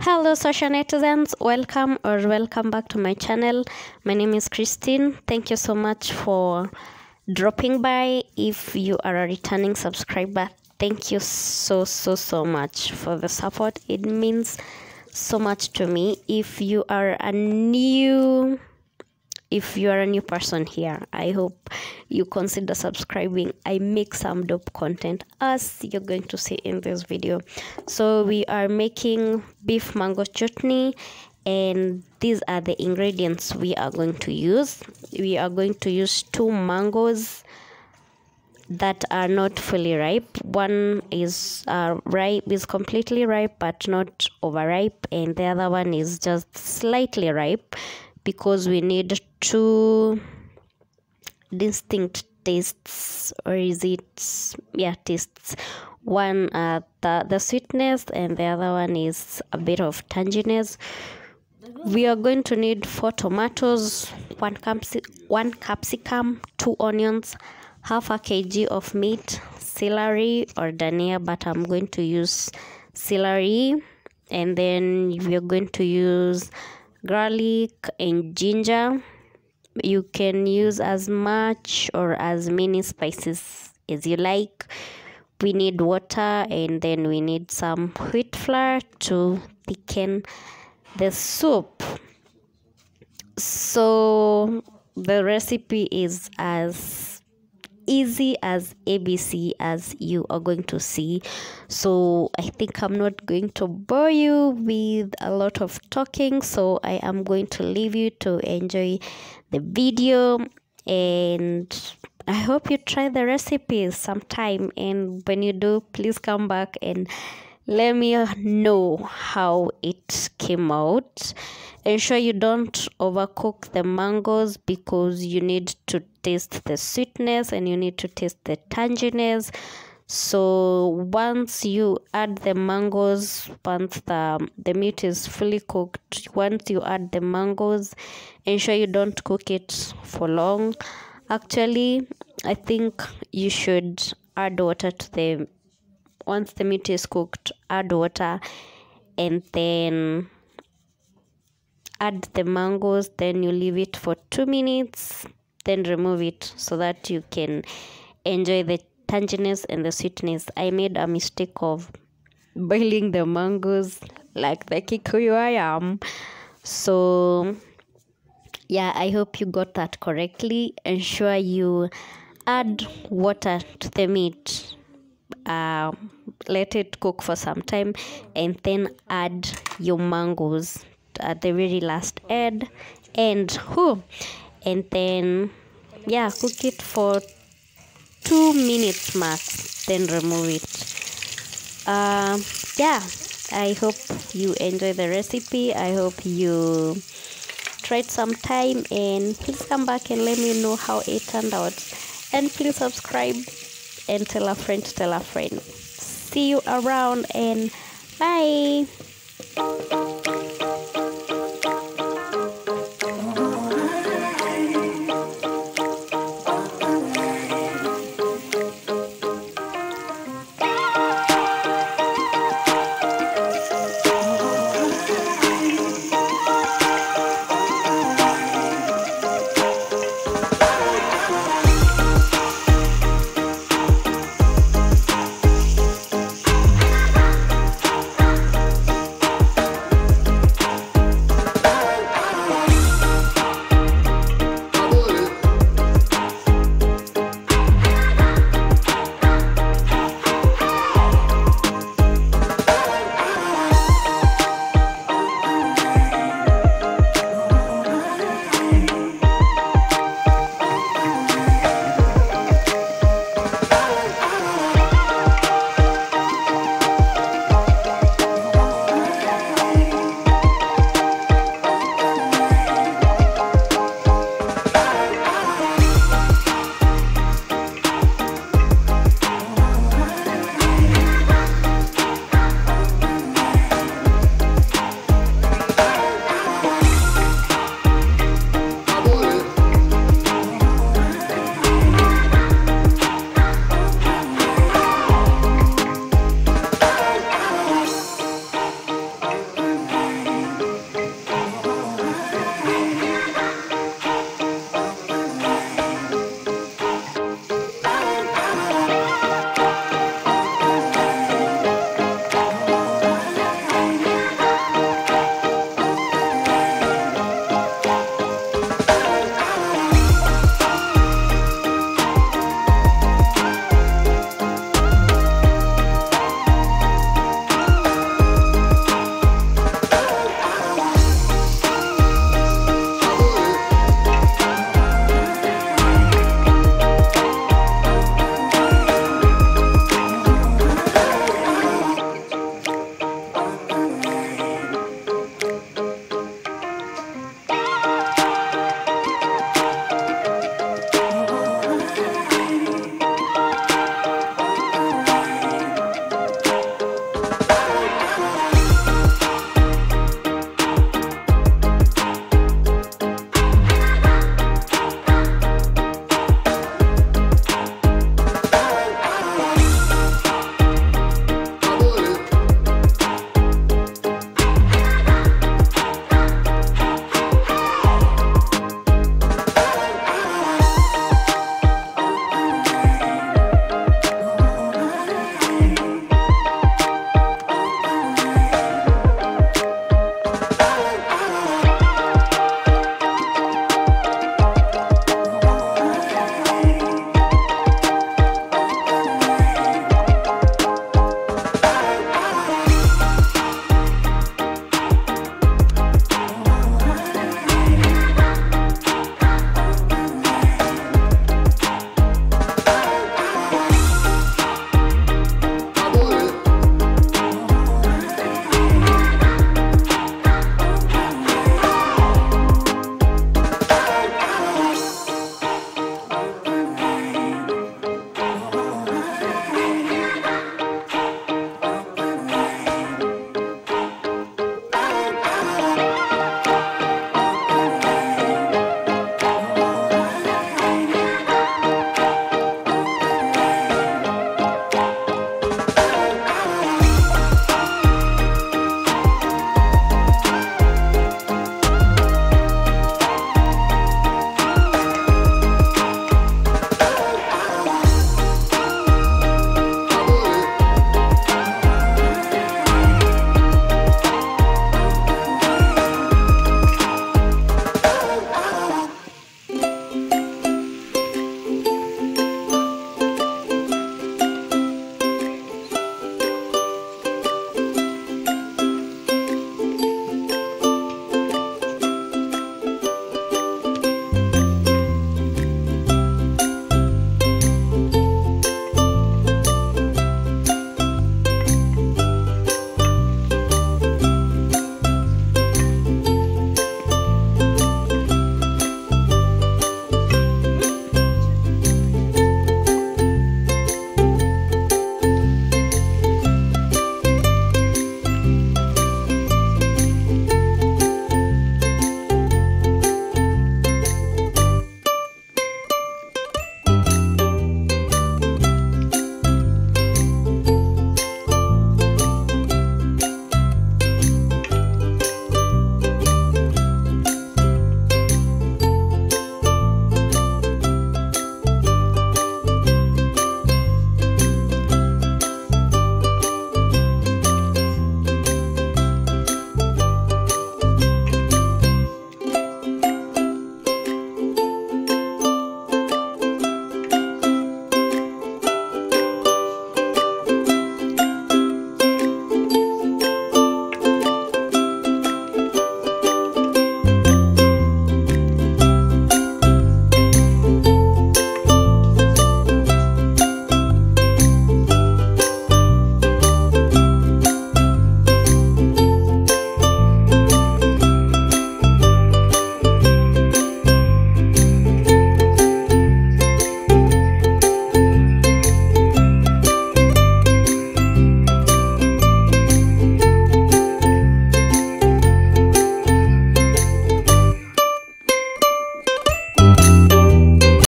Hello social netizens, welcome back to my channel. My name is Christine. Thank you so much for dropping by. If you are a returning subscriber, thank you so much for the support. It means so much to me. If you are a new person here, I hope you consider subscribing. I make some dope content, as you're going to see in this video. So we are making beef mango chutney, and these are the ingredients we are going to use. We are going to use 2 mangoes that are not fully ripe. One is completely ripe but not overripe, and the other one is just slightly ripe, because we need 2 distinct tastes, or is it tastes. One the sweetness, and the other one is a bit of tanginess. We are going to need 4 tomatoes, 1 capsicum, 2 onions, half a kg of meat, celery or dania, but I'm going to use celery. And then we are going to use garlic and ginger. You can use as much or as many spices as you like. We need water, and then we need some wheat flour to thicken the soup. So the recipe is as easy as ABC as you are going to see. So I think I'm not going to bore you with a lot of talking, so I am going to leave you to enjoy the video, and I hope you try the recipe sometime. And when you do, please come back and let me know how it came out. Ensure you don't overcook the mangoes, because you need to taste the sweetness and you need to taste the tanginess. So once you add the mangoes, once the meat is fully cooked, once you add the mangoes, ensure you don't cook it for long. Actually, I think you should add water to once the meat is cooked, add water, and then add the mangoes. Then you leave it for 2 minutes, then remove it, so that you can enjoy the tanginess and the sweetness. I made a mistake of boiling the mangoes like the Kikuyu I am. So yeah, I hope you got that correctly. Ensure you add water to the meat. Let it cook for some time, and then add your mangoes at the very last end, and then cook it for 2 minutes max, then remove it. I hope you enjoy the recipe. I hope you try it sometime, and please come back and let me know how it turned out. And please subscribe and tell a friend to tell a friend. See you around, and bye.